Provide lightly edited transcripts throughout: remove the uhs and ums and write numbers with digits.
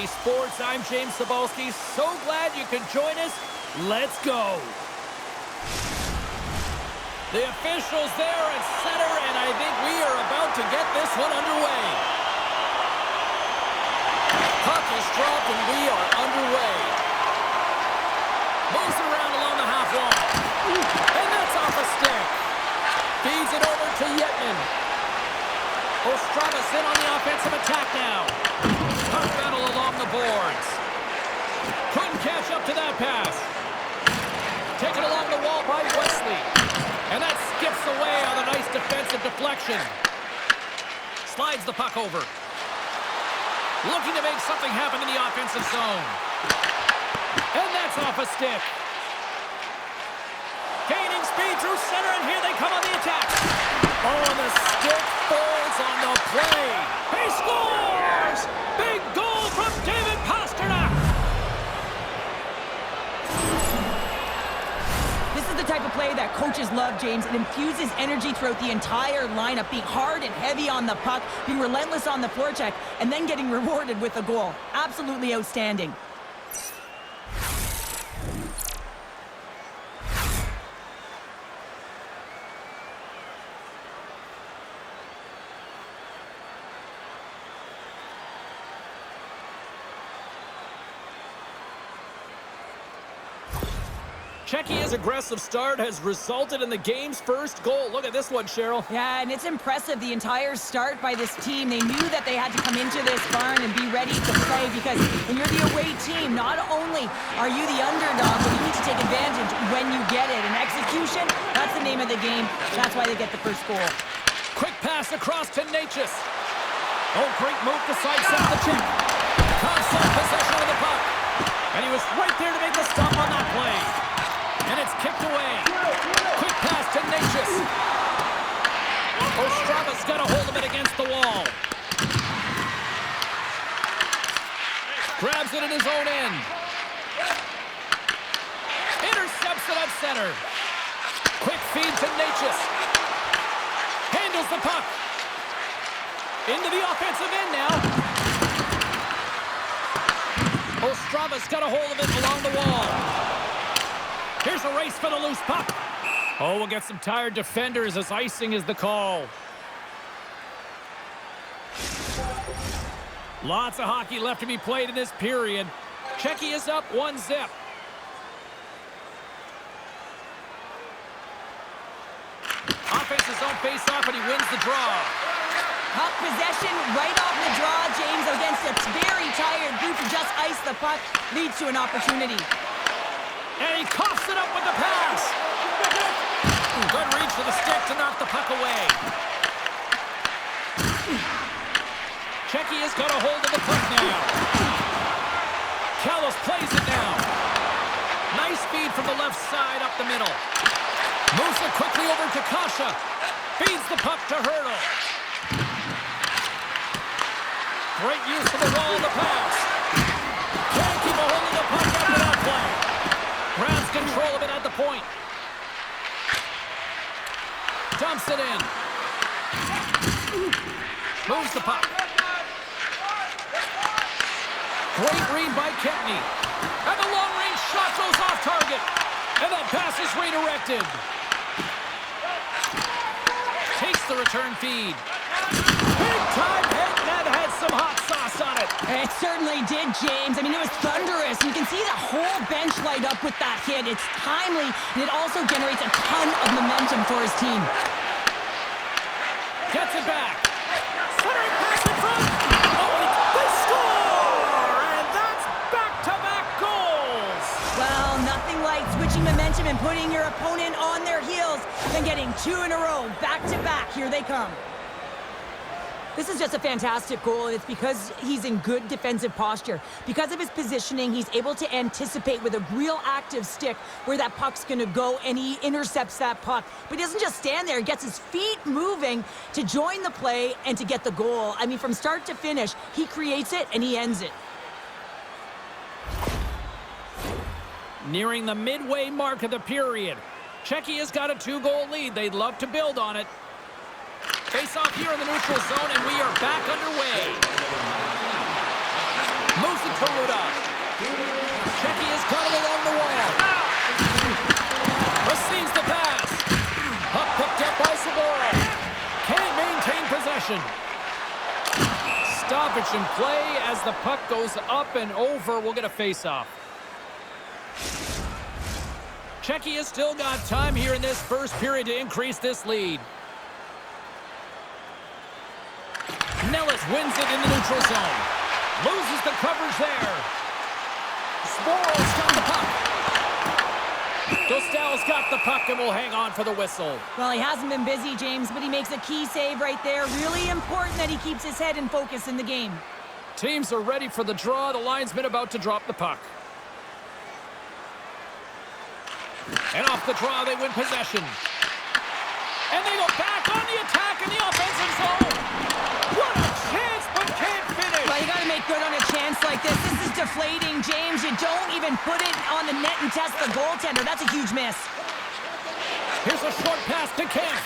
Hey Sports, I'm James Cebulski. So glad you could join us. Let's go. The officials there at center, and I think we are about to get this one underway. Puck is dropped, and we are underway. Moves it around along the half wall. And that's off a stick. Feeds it over to Yetman. Ostravas in on the offensive attack now. Puck battle along the boards. Couldn't catch up to that pass. Taken along the wall by Wesley. And that skips away on a nice defensive deflection. Slides the puck over. Looking to make something happen in the offensive zone. And that's off a stick. Gaining speed through center, and here they come on the attack. Oh, and the stick falls on the play. He scores! Big goal from David Pasternak! This is the type of play that coaches love, James. It infuses energy throughout the entire lineup, being hard and heavy on the puck, being relentless on the forecheck, and then getting rewarded with a goal. Absolutely outstanding. Czechia's aggressive start has resulted in the game's first goal. Look at this one, Cheryl. Yeah, and it's impressive, the entire start by this team. They knew that they had to come into this barn and be ready to play, because when you're the away team, not only are you the underdog, but you need to take advantage when you get it. And execution, that's the name of the game. That's why they get the first goal. Quick pass across to Natchez. Oh, great move to sidestep the Czech. Constant possession of the puck. And he was right there to make the stop on that play. And it's kicked away. Quick pass to Natchez. Ostravas got a hold of it against the wall. Grabs it in his own end. Intercepts it up center. Quick feed to Natchez. Handles the puck. Into the offensive end now. Ostravas got a hold of it along the wall. Here's a race for the loose puck. Oh, we'll get some tired defenders as icing is the call. Lots of hockey left to be played in this period. Czechia is up 1-0. Offensive zone face-off, and he wins the draw. Puck possession right off the draw, James, against a very tired group who just iced the puck, leads to an opportunity. And he coughs it up with the pass. Good reach to the stick to knock the puck away. Czechia's got a hold of the puck now. Callis plays it now. Nice speed from the left side up the middle. Moves it quickly over to Kasha. Feeds the puck to Hurdle. Great use of the wall of the pass. Can't keep a hold of the puck after that play. Grabs control of it at the point. Dumps it in. Moves the puck. Great read by Kempney. And the long-range shot goes off target. And that pass is redirected. Takes the return feed. Big-time hit, and that had some hot sauce on it. It certainly did, James. I mean, it was thunderous. You can see the whole bench light up with that hit. It's timely, and it also generates a ton of momentum for his team. Gets it back. Centering pass in front. Oh, they score! And that's back-to-back goals. Well, nothing like switching momentum and putting your opponent on their heels and getting two in a row, back-to-back. Here they come. This is just a fantastic goal, and it's because he's in good defensive posture. Because of his positioning, he's able to anticipate with a real active stick where that puck's going to go, and he intercepts that puck. But he doesn't just stand there. He gets his feet moving to join the play and to get the goal. I mean, from start to finish, he creates it, and he ends it. Nearing the midway mark of the period. Czechia's got a 2-goal lead. They'd love to build on it. Face off here in the neutral zone, and we are back underway. Moves it has got it along the wall. Receives the pass. Puck picked up by Sabora. Can't maintain possession. Stoppage in play as the puck goes up and over. We'll get a face-off. Czechia still got time here in this first period to increase this lead. Nellis wins it in the neutral zone. Loses the coverage there. Sporal's got the puck. Dostal's got the puck and will hang on for the whistle. Well, he hasn't been busy, James, but he makes a key save right there. Really important that he keeps his head in focus in the game. Teams are ready for the draw. The linesman about to drop the puck. And off the draw, they win possession. And they go back on the attack in the offensive zone. What a chance, but can't finish. Well, you got to make good on a chance like this. This is deflating, James. You don't even put it on the net and test the goaltender. That's a huge miss. Here's a short pass to Kemp.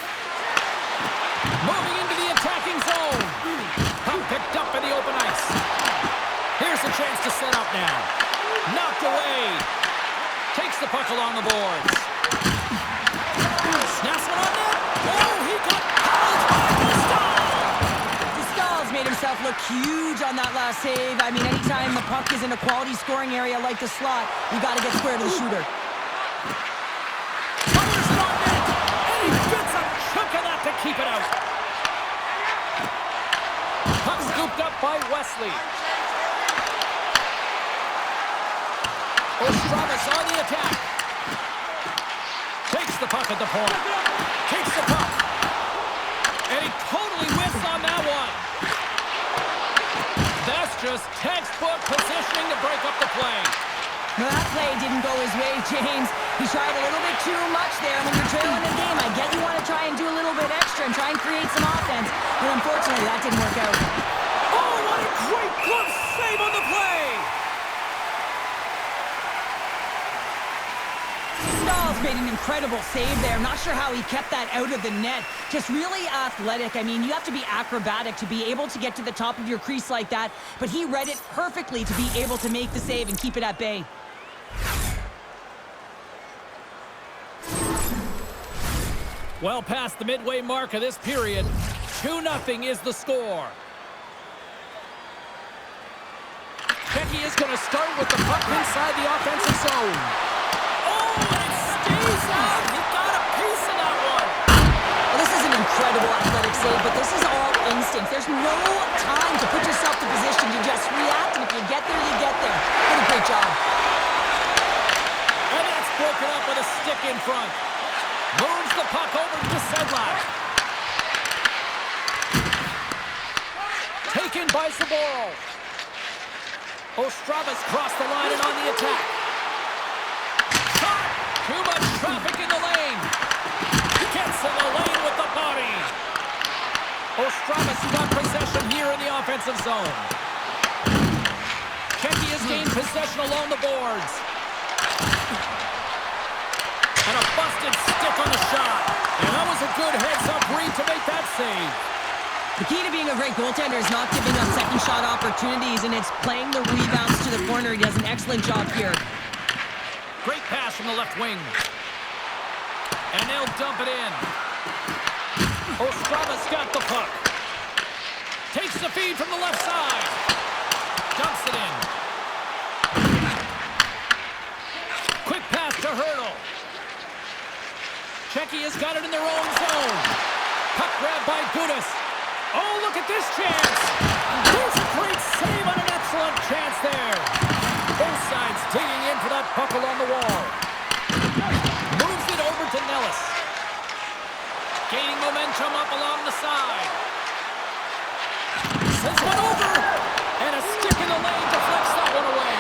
Moving into the attacking zone. Puck picked up in the open ice. Here's a chance to set up now. Knocked away. Takes the puck along the boards. Snaps one on net. Oh, he got pounded by Dostal's made himself look huge on that last save. I mean, anytime the puck is in a quality scoring area like the slot, you got to get square to the shooter. Powers it on net. And he gets a chunk of that to keep it out. Puck scooped up by Wesley. Ostravis on the attack. Takes the puck at the point. Takes the puck. And he totally whiffs on that one. That's just textbook positioning to break up the play. Well, that play didn't go his way, James. He tried a little bit too much there. When you're trailing the game, I get you want to try and do a little bit extra and try and create some offense. But unfortunately, that didn't work out. Oh, what a great glove save on the play! Dostal's made an incredible save there. Not sure how he kept that out of the net. Just really athletic. I mean, you have to be acrobatic to be able to get to the top of your crease like that. But he read it perfectly to be able to make the save and keep it at bay. Well past the midway mark of this period, 2-0 is the score. Czechia is going to start with the puck inside the offensive zone. Oh, and it stays out. He got a piece of that one. Well, this is an incredible athletic save, but this is all instinct. There's no time to put yourself in position to just react, and if you get there, you get there. What a great job. And that's broken up with a stick in front. Moves the puck over to Sedlak. Taken by Saboro. Ostravis crossed the line and on the attack. Shot! Too much traffic in the lane. Gets in the lane with the body. Ostravis got possession here in the offensive zone. Czechia's gained possession along the boards. And a busted stick on the shot. And that was a good heads-up read to make that save. The key to being a great goaltender is not giving up second shot opportunities, and it's playing the rebounds to the corner. He does an excellent job here. Great pass from the left wing. And they'll dump it in. Ostravis got the puck. Takes the feed from the left side. Dumps it in. Quick pass to Hurdle. Czechia's got it in their own zone. Puck grabbed by Gudas. Oh, look at this chance. There's a great save on an excellent chance there. Both sides digging in for that puck along the wall. Moves it over to Nellis. Gaining momentum up along the side. Sends one over. And a stick in the lane deflects that one away.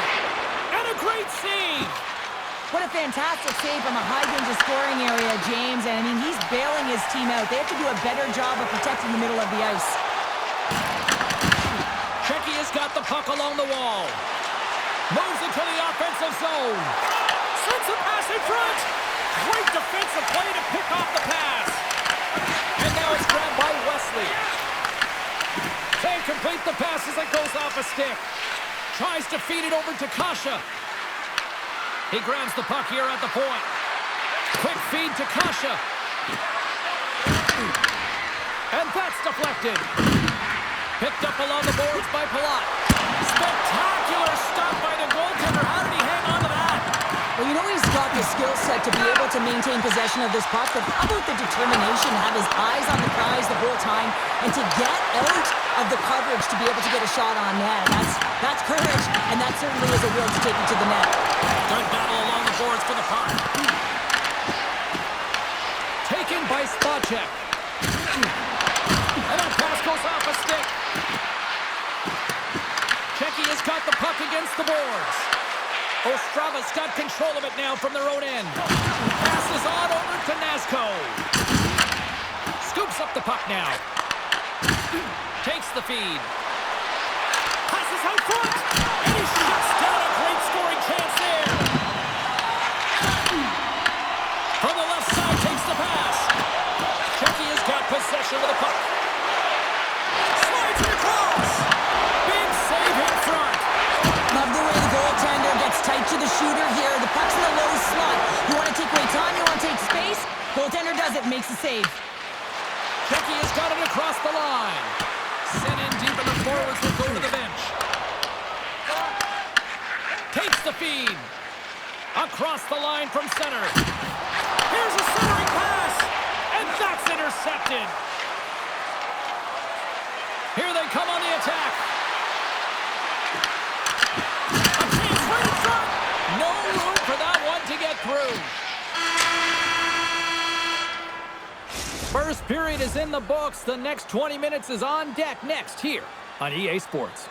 And a great save. What a fantastic save from a high-danger scoring area, James. And, I mean, he's bailing his team out. They have to do a better job of protecting the middle of the ice. Czechia's got the puck along the wall. Moves into the offensive zone. Sends a pass in front. Great defensive play to pick off the pass. And now it's grabbed by Wesley. Can't complete the pass. pass as it goes off a stick. Tries to feed it over to Kasha. He grabs the puck here at the point. Quick feed to Kasha. And that's deflected. Picked up along the boards by Palat. Spectacular stop by the goaltender. How did he hang on to that? Well, you know he's got the skill set to be able to maintain possession of this puck, but how about the determination to have his eyes on the prize the whole time and to get out of the coverage to be able to get a shot on net? That's courage, and that certainly is a will to take it to the net. Good battle along the boards for the puck. Taken by Spotcheck. And that pass goes off a stick. Czechia has got the puck against the boards. Ostrava's got control of it now from their own end. Passes on over to Nazco. Scoops up the puck now. Takes the feed. Passes out front. And he shuts down a great scoring chance there. From the left side takes the pass. Czechia's got possession of the puck. Slides it across. Big save in front. Love the way the goaltender gets tight to the shooter here. The puck's in the low slot. You want to take away time, you want to take space. Goaltender does it, makes the save. Czechia's got it across the line. Sent in deep and the forwards will go to the bench. Takes the feed. Across the line from center. Here's a centering pass. And that's intercepted. Here they come on the attack. A chance right in front. No room for that one to get through. First period is in the books. The next 20 minutes is on deck next here on EA Sports.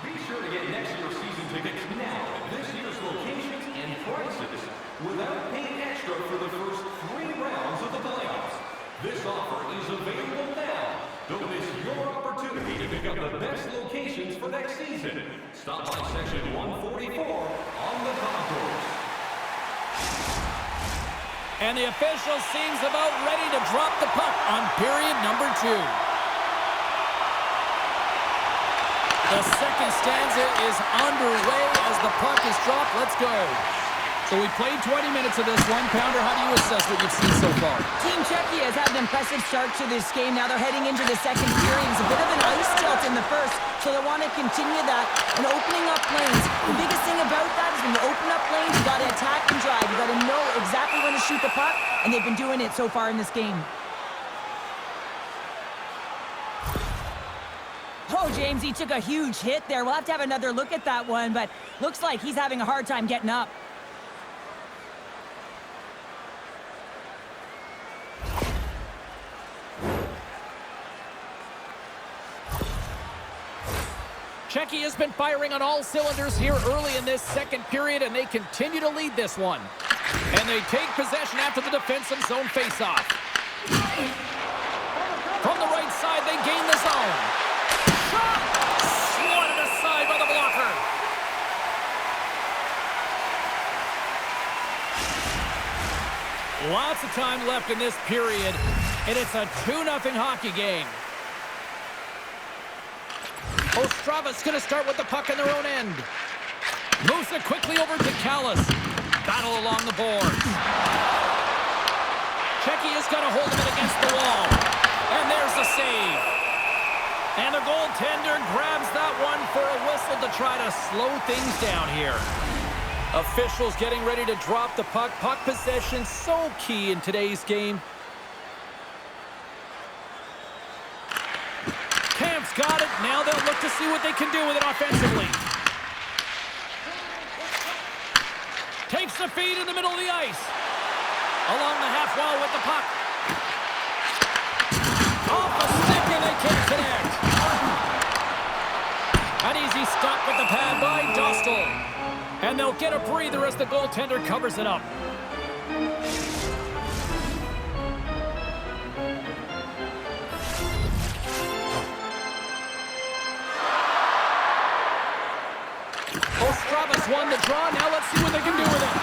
Be sure to get next year's season tickets now at this year's locations and prices without paying extra for the first 3 rounds of the playoffs. This offer is available now. Don't miss your opportunity to pick up the best locations for next season. Stop by section 144 on the concourse. And the official seems about ready to drop the puck on period number 2. The second stanza is underway as the puck is dropped. Let's go. So we played 20 minutes of this one. Pounder, how do you assess what you've seen so far? Team Czechia has had an impressive start to this game. Now they're heading into the second period. It's a bit of an ice tilt in the first, so they want to continue that and opening up lanes. The biggest thing about that is when you open up lanes, you got to attack and drive. You got to know exactly when to shoot the puck, and they've been doing it so far in this game. Oh, James, he took a huge hit there. We'll have to have another look at that one, but looks like he's having a hard time getting up. Czechia has been firing on all cylinders here early in this second period, and they continue to lead this one. And they take possession after the defensive zone faceoff. From the right side, they gain the zone. Shot! Swatted aside by the blocker. Lots of time left in this period, and it's a 2-0 hockey game. Ostrava's going to start with the puck in their own end. Moves it quickly over to Callis. Battle along the boards. Czechia's got a hold of it against the wall. And there's the save. And the goaltender grabs that one for a whistle to try to slow things down here. Officials getting ready to drop the puck. Puck possession so key in today's game. Camp's got it. Now they'll look to see what they can do with it offensively. Takes the feed in the middle of the ice. Along the half wall with the puck. Off a stick and they can't connect. An easy stop with the pad by Dostal. And they'll get a breather as the goaltender covers it up. Ostrava's won the draw. Now let's see what they can do with it.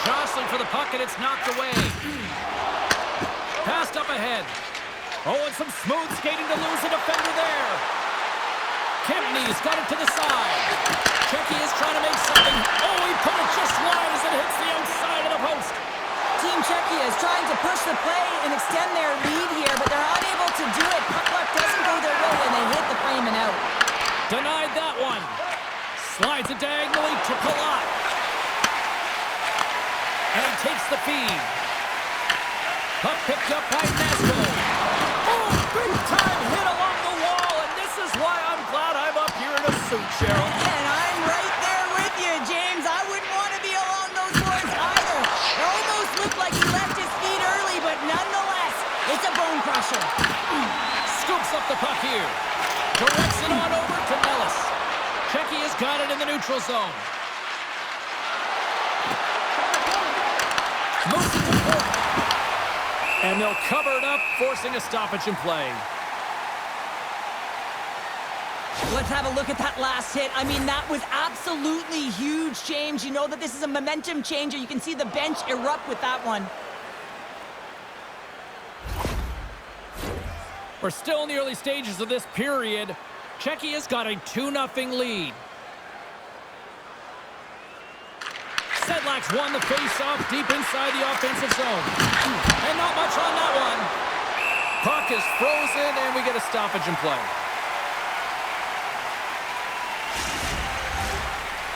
Jostling for the puck, and it's knocked away. Passed up ahead. Oh, and some smooth skating to lose a defender there. Kempney's got it to the side. Czechia is trying to make something. Oh, he Put it just wide as it hits the outside of the post. Team Czechia is trying to push the play and extend their lead here, but they're unable to do it. Puck luck doesn't go their way, and they hit the frame and out. Denied that one. Slides it diagonally to Palat. And takes the feed. Puck picked up by Nasco. Oh, big time hit along the wall, and this is why I'm glad I'm up here in a suit, Cheryl. And I'm right there with you, James. I wouldn't want to be along those boards either. It almost looked like he left his feet early, but nonetheless, it's a bone crusher. Scoops up the puck here. Directs it on over to Nellis. Czechia's got it in the neutral zone. Moves it to Port. And they'll cover it up, forcing a stoppage in play. Let's have a look at that last hit. I mean, that was absolutely huge, James. You know that this is a momentum changer. You can see the bench erupt with that one. We're still in the early stages of this period. Czechia's got a 2-0 lead. Sedlak's won the face-off deep inside the offensive zone. And not much on that one. Puck is frozen, and we get a stoppage in play.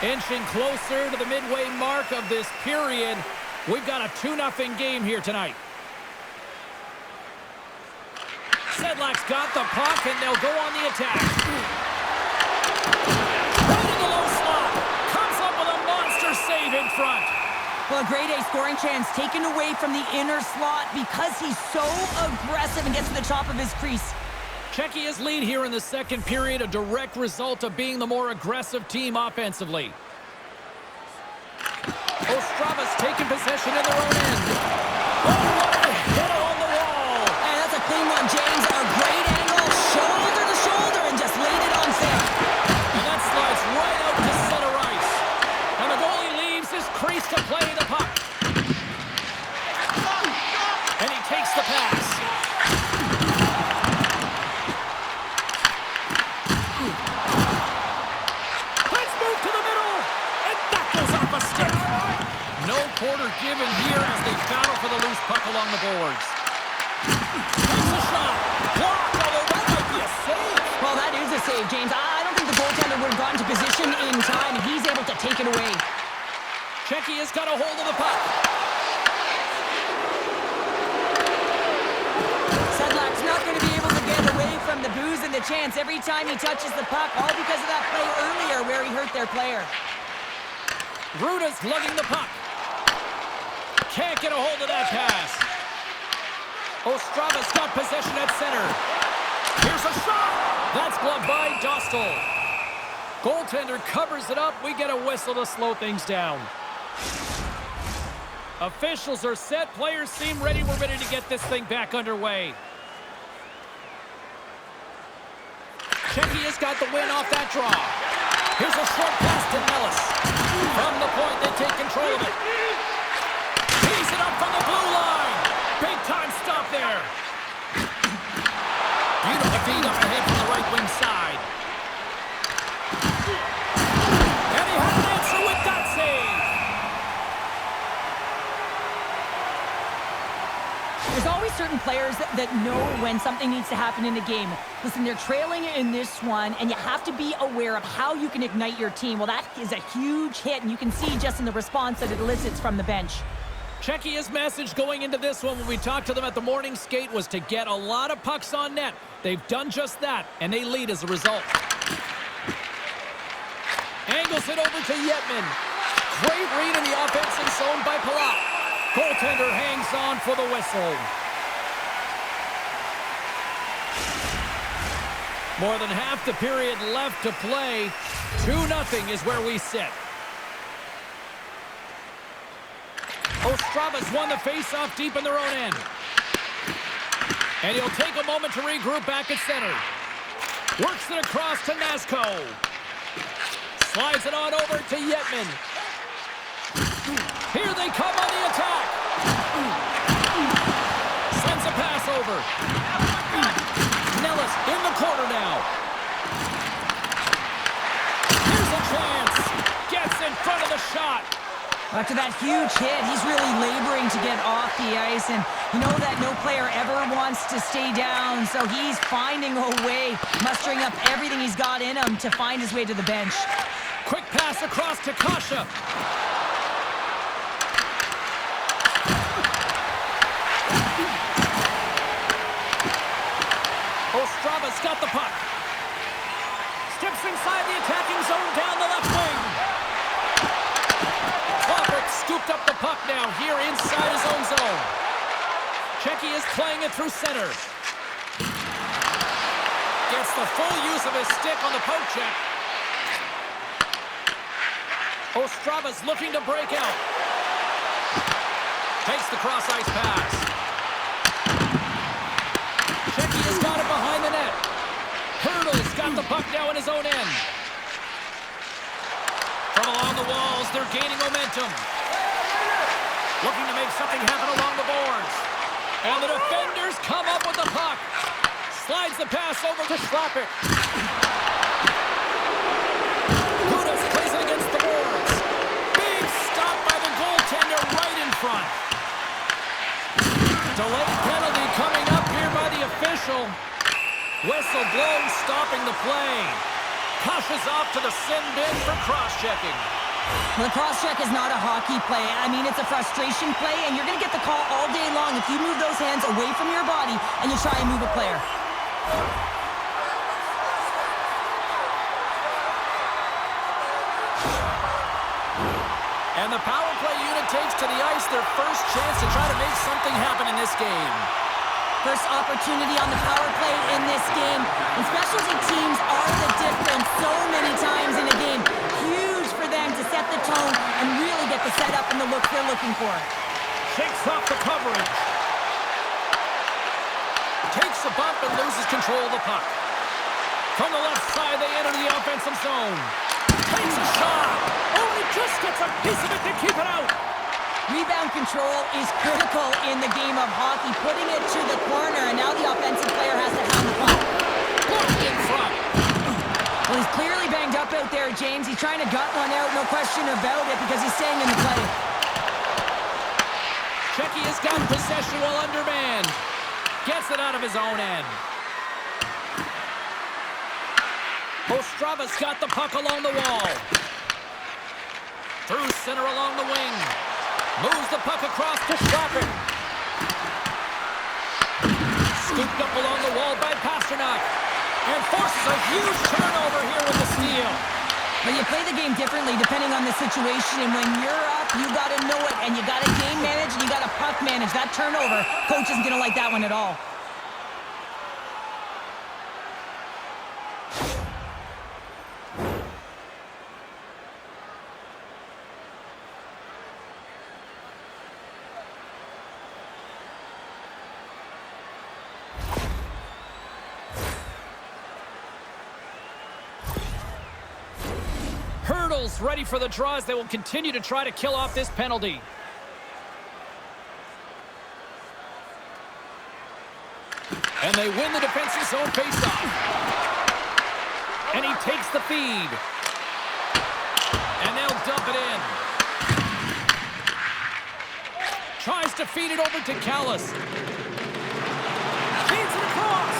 Inching closer to the midway mark of this period. We've got a 2-0 game here tonight. Sedlak's got the puck, and they'll go on the attack. Right in the low slot. Comes up with a monster save in front. Well, a grade A scoring chance taken away from the inner slot because he's so aggressive and gets to the top of his crease. Czechia's lead here in the second period, a direct result of being the more aggressive team offensively. Ostrava's taking possession in their own end. Oh, what a hit on the wall. And that's a clean one, James. A great angle, shoulder to shoulder, and just laid it on Sam. And that slides right out to center ice. And the goalie leaves his crease to play the puck. And he takes the pass. Let's move to the middle. And that goes off a stick. No quarter given here as they battle for the loose puck along the boards. Takes a shot. Blocked, although that might be a save. Well, that is a save, James. I don't think the goaltender would have gotten to position in time, and he's able to take it away. Czechia's got a hold of the puck. Sedlak's not going to be able to get away from the booze and the chance every time he touches the puck, all because of that play earlier where he hurt their player. Ruda's lugging the puck. Can't get a hold of that pass. Ostrava's got possession at center. Here's a shot. That's gloved by Dostal. Goaltender covers it up. We get a whistle to slow things down. Officials are set. Players seem ready. We're ready to get this thing back underway. Czechia's got the win off that draw. Here's a short pass to Nellis. From the point, they take control of it. Tees it up from the blue line. Big time stop there. Beautiful feed up ahead from the right wing side. And he had an answer with that save. There's always certain players that know when something needs to happen in a game. Listen, they're trailing in this one, and you have to be aware of how you can ignite your team. Well, that is a huge hit, and you can see just in the response that it elicits from the bench. Czechia's message going into this one when we talked to them at the morning skate was to get a lot of pucks on net. They've done just that, and they lead as a result. Angles it over to Yetman. Great read in the offensive zone by Palat. Goaltender hangs on for the whistle. More than half the period left to play. 2-0 is where we sit. Ostrava's won the face-off deep in their own end. And he'll take a moment to regroup back at center. Works it across to Nasco. Slides it on over to Yetman. Here they come on the attack. Sends a pass over. Nellis in the corner now. Here's a chance. Gets in front of the shot. After that huge hit, he's really laboring to get off the ice, and you know that no player ever wants to stay down, so he's finding a way, mustering up everything he's got in him to find his way to the bench. Quick pass across to Kasha. Ostrava's got the puck. Steps inside the attacking zone down the left wing. Scooped up the puck now here inside his own zone. CZECHIA is playing it through center. Gets the full use of his stick on the poke check. Ostrava's looking to break out. Takes the cross-ice pass. CZECHIA's got it behind the net. Hurdle's got the puck now in his own end. From along the walls, they're gaining momentum. Looking to make something happen along the boards. And the defenders come up with the puck. Slides the pass over to Schlappert. Gudas plays it against the boards. Big stop by the goaltender right in front. Delayed penalty coming up here by the official. Whistle blows, stopping the play. Kasha's off to the sin bin for cross-checking. The cross-check is not a hockey play. I mean, it's a frustration play, and you're going to get the call all day long if you move those hands away from your body and you try and move a player. And the power play unit takes to the ice their first chance to try to make something happen in this game. First opportunity on the power play in this game. And specialty teams are the difference so many times in a game. Huge for them to set the tone and really get the setup and the look they're looking for. Shakes off the coverage. Takes a bump and loses control of the puck. From the left side, they enter the offensive zone. Takes a shot. Only just gets a piece of it to keep it out. Rebound control is critical in the game of hockey, putting it to the corner, and now the offensive player has to hound the puck. Blocked in front. Well, he's clearly banged up out there, James. He's trying to gut one out, no question about it, because he's staying in the play. CZECHIA's got possession while undermanned. Gets it out of his own end. Ostrava's got the puck along the wall. Through center along the wing. Moves the puck across to Schlappert. Scooped up along the wall by Pasternak. And forces a huge turnover here with the steal. But you play the game differently depending on the situation. And when you're up, you got to know it. And you got to game manage and you got to puck manage. That turnover, coach isn't going to like that one at all. Hurdles ready for the draws. They will continue to try to kill off this penalty. And they win the defensive zone faceoff. And he takes the feed. And they'll dump it in. Tries to feed it over to Callis. Feeds it across.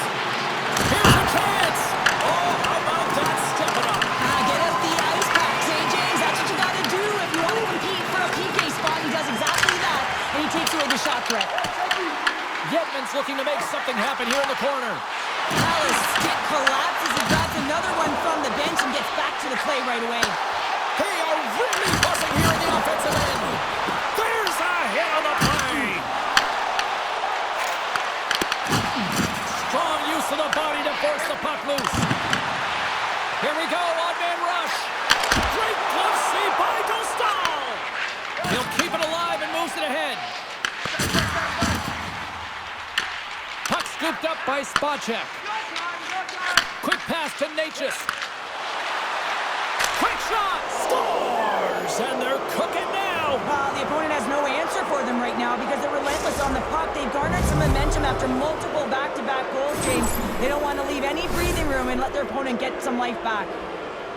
Here's a chance. Oh, how about that? Step it up. Get up the ice packs, hey, James. That's what you got to do if you want to compete for a PK spot. He does exactly that, and he takes away the shot threat. Yetman's looking to make something happen here in the corner. Callis' stick collapses. He grabs another one from the bench and gets back to the play right away. They are really buzzing here in the offensive end. There's a hit on the play. Strong use of the body to force the puck loose. Here we go, odd-man rush. Great glove save by Dostal. He'll keep it alive and moves it ahead. Puck scooped up by Spacek. Quick pass to Natchez. Quick shot! Scores! And they're cooking now! The opponent has no answer for them right now because they're relentless on the puck. They've garnered some momentum after multiple back-to-back goals, James. They don't want to leave any breathing room and let their opponent get some life back.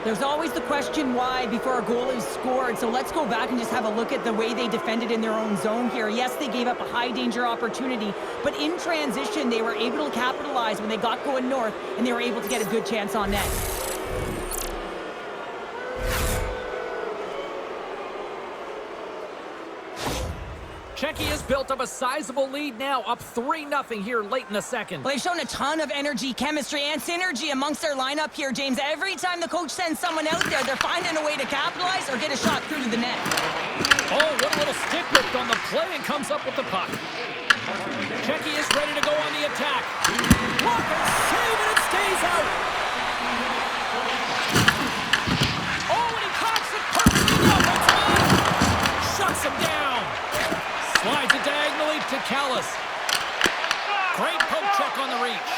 There's always the question why before a goal is scored, so let's go back and just have a look at the way they defended in their own zone here. Yes, they gave up a high-danger opportunity, but in transition, they were able to capitalize when they got going north, and they were able to get a good chance on net. Czechia has built up a sizable lead now, up 3-0 here late in the second. Well, they've shown a ton of energy, chemistry, and synergy amongst their lineup here, James. Every time the coach sends someone out there, they're finding a way to capitalize or get a shot through to the net. Oh, what a little stick lift on the play and comes up with the puck. Czechia is ready to go on the attack. Walker save and it stays out. Oh, and he cocks it perfectly up. It's on. Shuts him down. Slides it diagonally to Callis. Great poke check on the reach.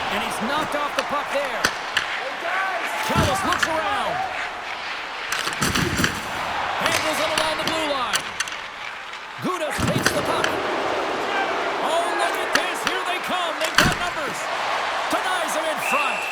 And he's knocked off the puck there. Callis looks around. Handles it along the blue line. Gudas takes the puck. Oh, look at this. Here they come. They've got numbers. Denies him in front.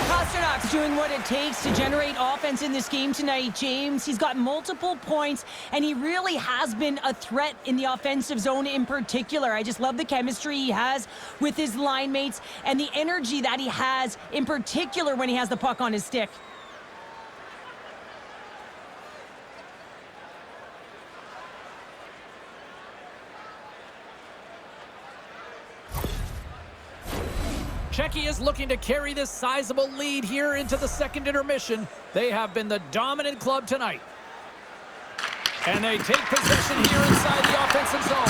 Pasternak's doing what it takes to generate offense in this game tonight, James. He's got multiple points, and he really has been a threat in the offensive zone in particular. I just love the chemistry he has with his line mates and the energy that he has in particular when he has the puck on his stick. Czechia is looking to carry this sizable lead here into the second intermission. They have been the dominant club tonight. And they take possession here inside the offensive zone.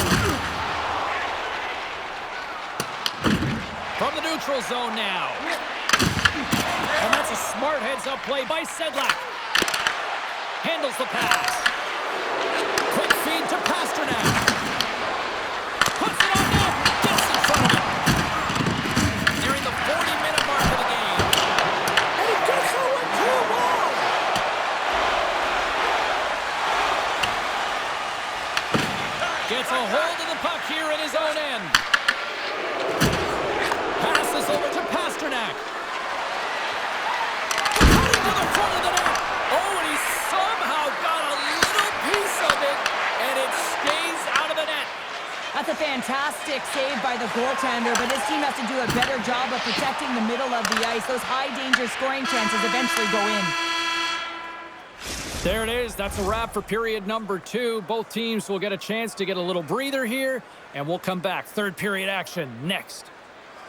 From the neutral zone now. And that's a smart heads-up play by Sedlak. Handles the pass. Quick feed to Pasternak. Puts it on net. Gets in front of it. Nearing the 40-minute mark of the game. And he gets it with 2 more. Gets a hold of the puck here in his own end. Passes over to Pasternak. Cutting to the front of the net. Oh, and he somehow got a little piece of it, and it stays out of the net. That's a fantastic save by the goaltender, but his team has to do a better job of protecting the middle of the ice. Those high-danger scoring chances eventually go in. There it is. That's a wrap for period number 2. Both teams will get a chance to get a little breather here, and we'll come back. Third period action next.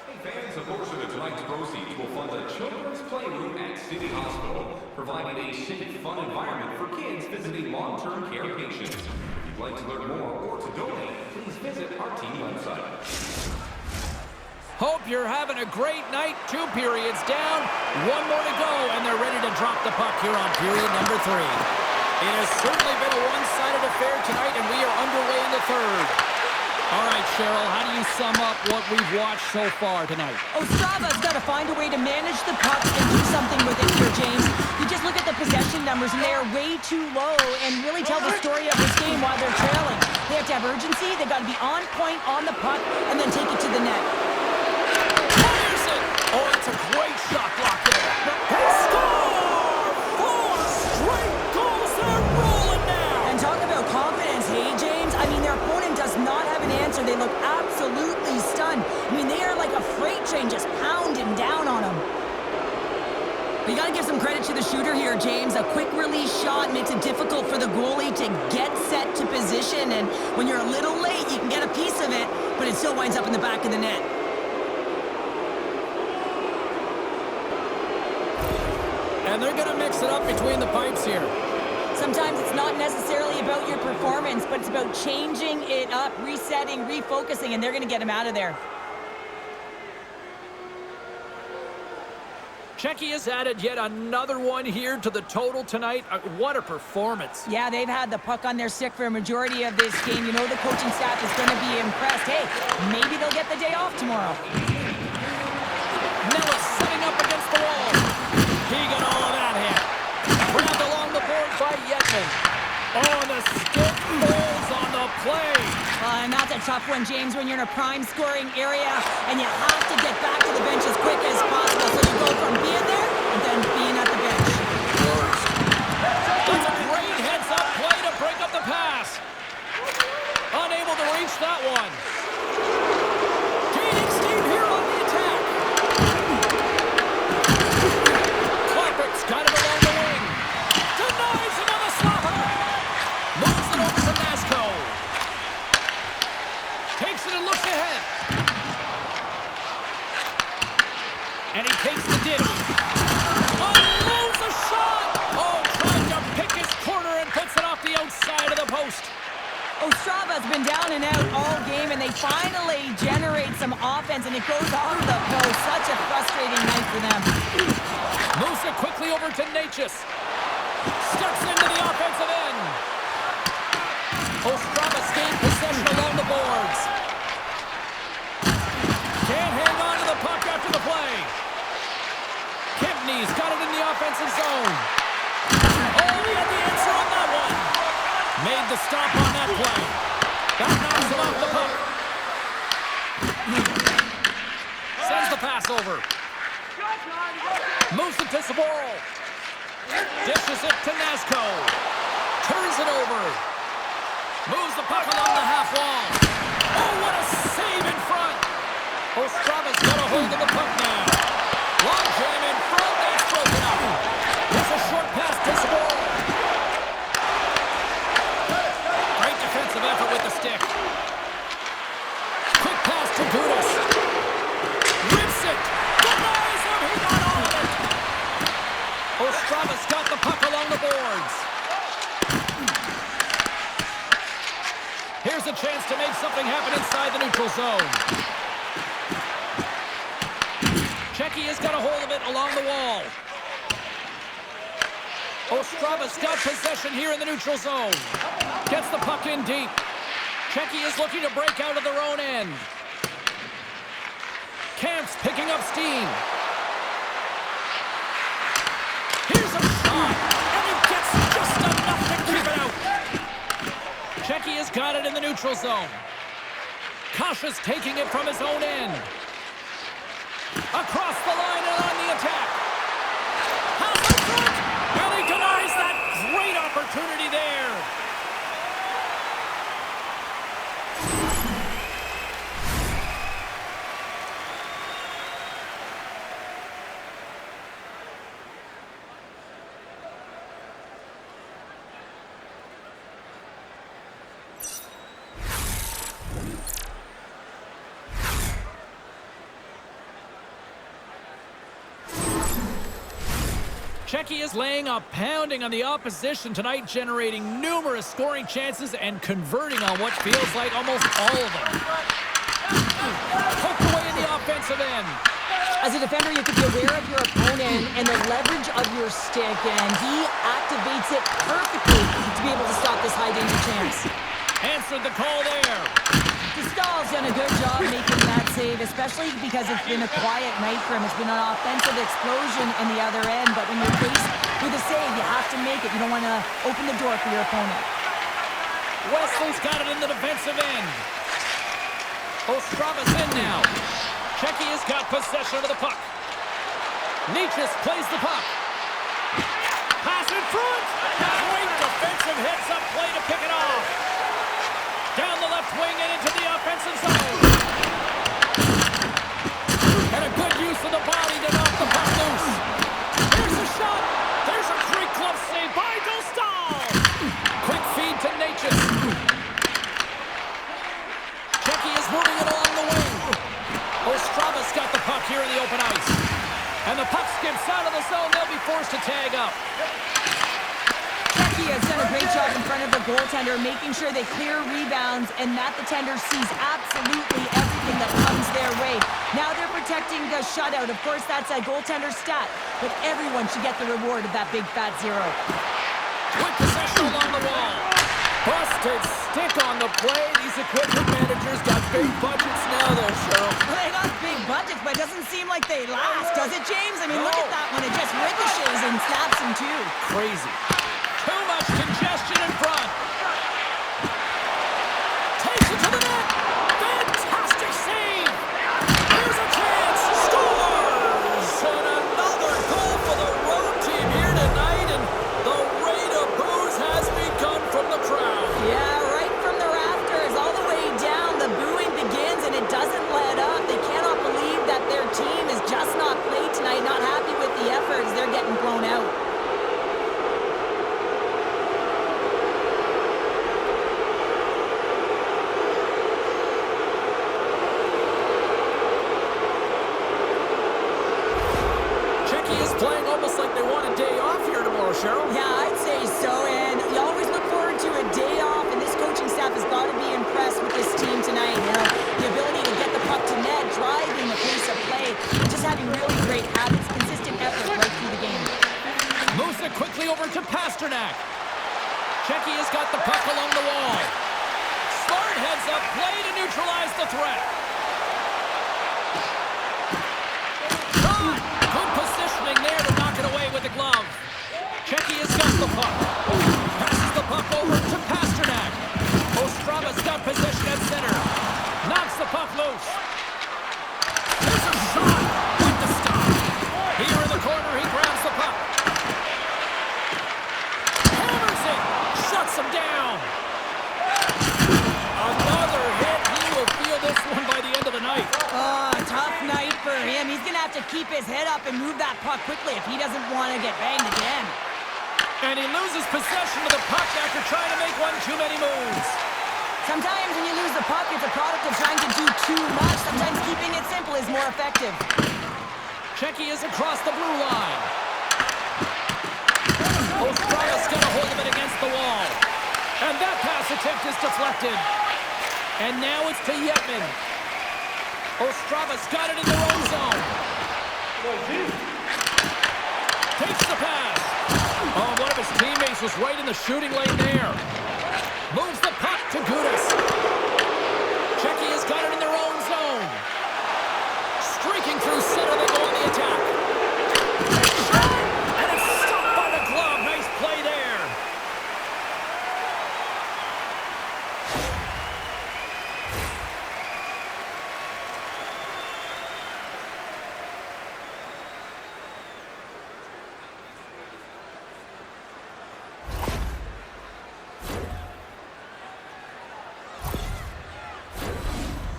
Hey fans, a portion of tonight's proceeds will fund a children's playroom at City Hospital, providing a safe, fun environment for kids visiting long-term care patients. If you'd like to learn more or to donate, please visit our team website. Hope you're having a great night. 2 periods down, 1 more to go, and they're ready to drop the puck here on period number 3. It has certainly been a one-sided affair tonight, and we are underway in the third. All right, Cheryl, how do you sum up what we've watched so far tonight? Ostrava's got to find a way to manage the puck and do something with it here, James. You just look at the possession numbers, and they are way too low and really tell the story of this game while they're trailing. They have to have urgency, they've got to be on point on the puck, and then take it to the net. Oh, it's a great shot block there. They score! 4 straight goals. They're rolling now. And talk about confidence, hey, James? I mean, their opponent does not have an answer. They look absolutely stunned. I mean, they are like a freight train just pounding down on them. But you got to give some credit to the shooter here, James. A quick release shot makes it difficult for the goalie to get set to position. And when you're a little late, you can get a piece of it, but it still winds up in the back of the net. And they're going to mix it up between the pipes here. Sometimes it's not necessarily about your performance, but it's about changing it up, resetting, refocusing, and they're going to get him out of there. Czechia's added yet another one here to the total tonight. What a performance. Yeah, they've had the puck on their stick for a majority of this game. You know the coaching staff is going to be impressed. Hey, maybe they'll get the day off tomorrow. Nellis setting up against the wall. He got all of that hit. Grabbed along the board by Yetman. Oh, the stick falls on the play. And that's a tough one, James, when you're in a prime scoring area and you have to get back to the bench as quick as possible. So you go from being there and then being at the bench. That's a great heads-up play to break up the pass. Unable to reach that one. Gaining steam here on the attack. Clark's got it along the wing. Denies another slapper. Moves it over to Nasco. Takes it and looks ahead. And he takes the dish. Unloads a shot. Oh, trying to pick his corner and puts it off the outside of the post. Ostrava's been down and out all game, and they finally generate some offense, and it goes off the post. Such a frustrating night for them. Moves it quickly over to Natchez. Steps into the offensive end. Ostrava gained possession along the boards. Can't hang on to the puck after the play. Kempney's got it in the offensive zone. Oh, he had the answer on that one. Made the stop on that play. That knocks him off the puck. Sends the pass over. Moves it to Saboro. Dishes it to Nasco. Turns it over. Moves the puck along the half wall. Oh, what a save in front. Ostrava's got a hold of the puck now. Long jam in front. That's broken up. There's a short pass to Saboro. Great defensive effort with the stick. Quick pass to Gudas. Rips it. Denies him. He got all of it. Ostrava's got the puck along the boards. Here's a chance to make something happen inside the neutral zone. Czechia has got a hold of it along the wall. Ostrava's got possession here in the neutral zone. Gets the puck in deep. Czechia is looking to break out of their own end. Camp's picking up steam. Here's a shot, and he gets just enough to keep it out. Czechia's got it in the neutral zone. Kasha's taking it from his own end. Across the line and on the attack. Has the front, and he denies that great opportunity there. Czechia is laying a pounding on the opposition tonight, generating numerous scoring chances and converting on what feels like almost all of them. Poked away in the offensive end. As a defender, you have to be aware of your opponent and the leverage of your stick, and he activates it perfectly to be able to stop this high-danger chance. Answered the call there. Stahl's done a good job making that save, especially because it's been a quiet night for him. It's been an offensive explosion in the other end, but when you're faced with a save, you have to make it. You don't want to open the door for your opponent. Wesley's got it in the defensive end. Ostrava's in now. Czechia's got possession of the puck. Natchez plays the puck. Pass in front. Great defensive heads-up play to pick it off. Down the left wing and into the offensive zone. And a good use of the body to knock the puck loose. Here's a shot. There's a great glove save by Dostal. Quick feed to Natchez. Czechia's moving it along the wing. Ostrava's got the puck here in the open ice. And the puck skips out of the zone. They'll be forced to tag up. Czechia has done a great job in front of the goaltender, making sure they clear rebounds and that the tender sees absolutely everything that comes their way. Now they're protecting the shutout. Of course, that's a goaltender stat, but everyone should get the reward of that big fat zero. Quick possession along the wall. Busted stick on the play. These equipment managers got big budgets now, though, Cheryl. Well, they got big budgets, but it doesn't seem like they last, does it, James? I mean, look at that one. It just ricochets and snaps him, too. Crazy. Too much congestion in front. it doesn't let up. They cannot believe that their team is just not played tonight, not happy with the efforts. They're getting blown out. Czechia is playing almost like they want a day off here tomorrow, Cheryl. Yeah, I'd say so, and you always look forward to a day off, and this coaching staff has got to be impressed with this team tonight. You know, the ability to get the puck to net, driving the pace of play, just having really great habits, consistent effort right through the game. Moves it quickly over to Pasternak. Czechia's got the puck along the wall. Smart heads up play to neutralize the threat. Good positioning there to knock it away with the glove. Czechia's got the puck. Passes the puck over to Pasternak. Ostrava's got position at center. Knocks the puck loose. There's a shot. With the stop. Here in the corner, he grabs the puck. Hammers it. Shuts him down. Another hit. He will feel this one by the end of the night. Oh, tough night for him. He's going to have to keep his head up and move that puck quickly if he doesn't want to get banged again. And he loses possession of the puck after trying to make one too many moves. Sometimes when you lose the puck, it's a product of trying to do too much. Sometimes keeping it simple is more effective. Czechia is across the blue line. Ostrava's got a hold of it against the wall. And that pass attempt is deflected. And now it's to Yetman. Ostrava's got it in their own zone. Takes the pass. Oh, one of his teammates was right in the shooting lane there. Moves the puck to Gudas. Czechia's got it in their own zone. Streaking through center, they go on the attack. And it's stopped by the glove. Nice play there.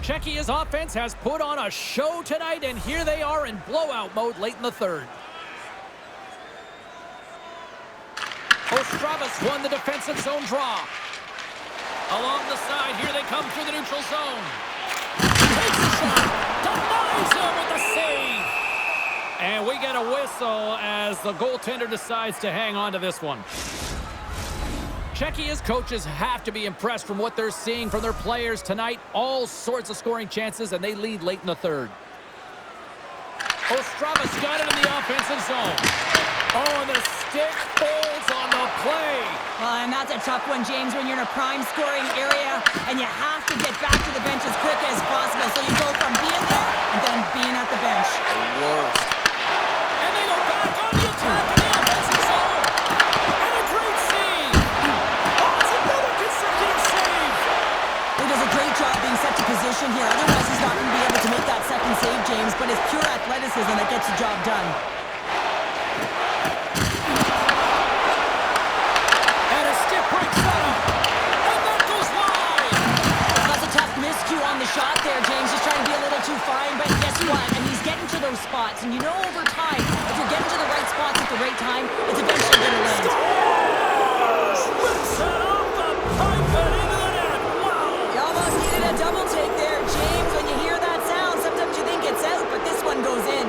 Czechia's offense has put on a show tonight, and here they are in blowout mode late in the third. Ostrava's won the defensive zone draw. Along the side, here they come through the neutral zone. Takes a shot, denies him with the save. And we get a whistle as the goaltender decides to hang on to this one. Czechia's coaches have to be impressed from what they're seeing from their players tonight. All sorts of scoring chances, and they lead late in the third. Ostrava's got it in the offensive zone. Oh, and the stick folds on the play. Well, and that's a tough one, James, when you're in a prime scoring area, and you have to get back to the bench as quick as possible. So you go from being there and then being at the bench. The worst. And they go back on the attack in the offensive zone. And a great save. Oh, it's another consecutive save. He does a great job being set to position here. Otherwise, he's not going to be able to make that second save, James. But it's pure athleticism that gets the job done. And a stick breaks out. And that goes wide. That's a tough miscue on the shot there, James. Just trying to be a little too fine. But guess what? I mean, he's getting to those spots. And you know over time, if you're getting to the right spots at the right time, it's eventually going to land. Rips it off the pipe and into the net. Wow. You almost needed a double take there, James. When you hear that sound, sometimes you think it's out, but this one goes in.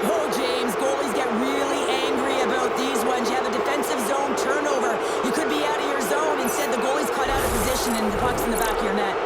Oh, James, goalies get really angry about these ones. You have a defensive zone turnover. You could be out of your zone. Instead, the goalie's cut out of position and the puck's in the back of your net.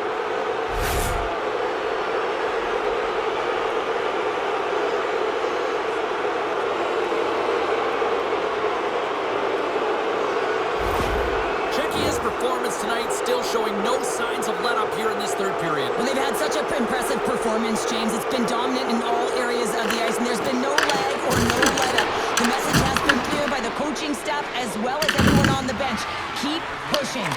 Czechia's performance tonight still showing no signs of let up here in this third period. Well, they've had such an impressive performance, James. It's been dominant in all areas of the ice, and there's been no lag or no let-up. The message has been clear by the coaching staff as well as everyone on the bench. Keep pushing.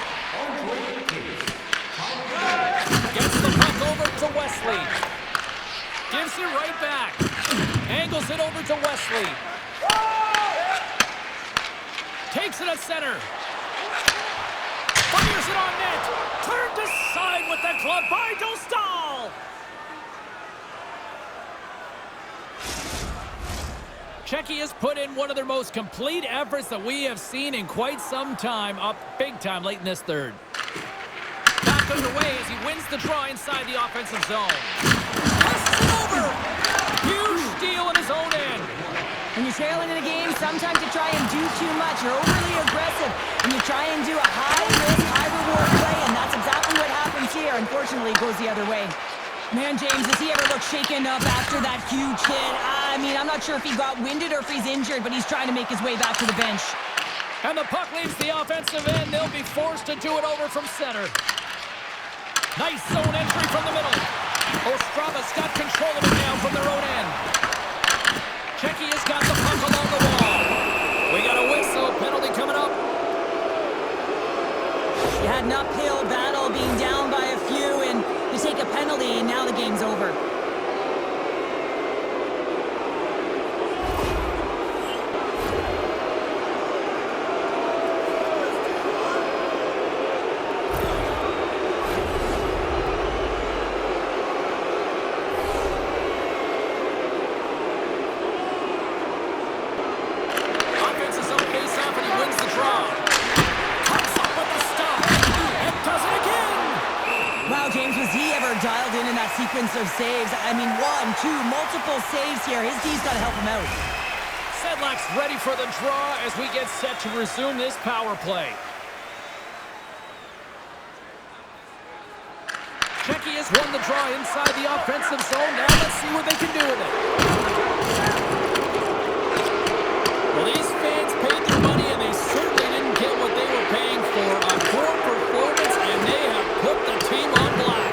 Gets the puck over to Wesley. Gives it right back. Angles it over to Wesley. Takes it at center. Fires it on net. Turned aside with the glove by Dostal. Czechia has put in one of their most complete efforts that we have seen in quite some time, up big time late in this third. Back underway as he wins the draw inside the offensive zone. Passes it over! Huge steal in his own end. When you're trailing in a game, sometimes you try and do too much. You're overly aggressive, and you try and do a high-risk, high-reward play, and that's exactly what happens here. Unfortunately, it goes the other way. Man, James, does he ever look shaken up after that huge hit? I mean, I'm not sure if he got winded or if he's injured, but he's trying to make his way back to the bench. And the puck leaves the offensive end. They'll be forced to do it over from center. Nice zone entry from the middle. Ostrava's got control of it now from their own end. Czechia's got the puck along the wall. We got a whistle. Penalty coming up. You had an uphill battle being down by a few, and you take a penalty, and now the game's over. Dialed in that sequence of saves. I mean, 1, 2, multiple saves here. His D's got to help him out. Sedlak's ready for the draw as we get set to resume this power play. Czechia's won the draw inside the offensive zone. Now let's see what they can do with it. Well, these fans paid their money, and they certainly didn't get what they were paying for. A poor performance, and they have put the team on blast.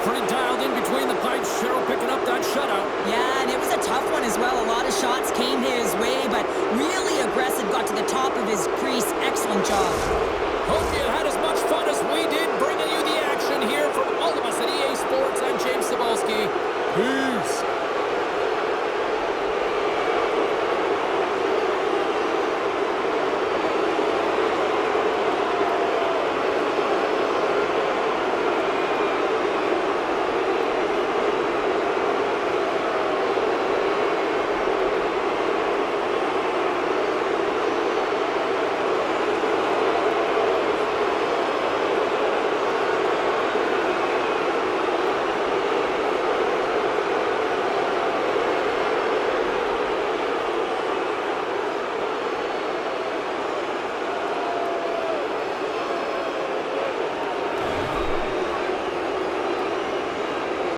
Pretty dialed in between the pipes. Cheryl picking up that shutout. Yeah, and it was a tough one as well. A lot of shots came his way, but really aggressive, got to the top of his crease. Excellent job.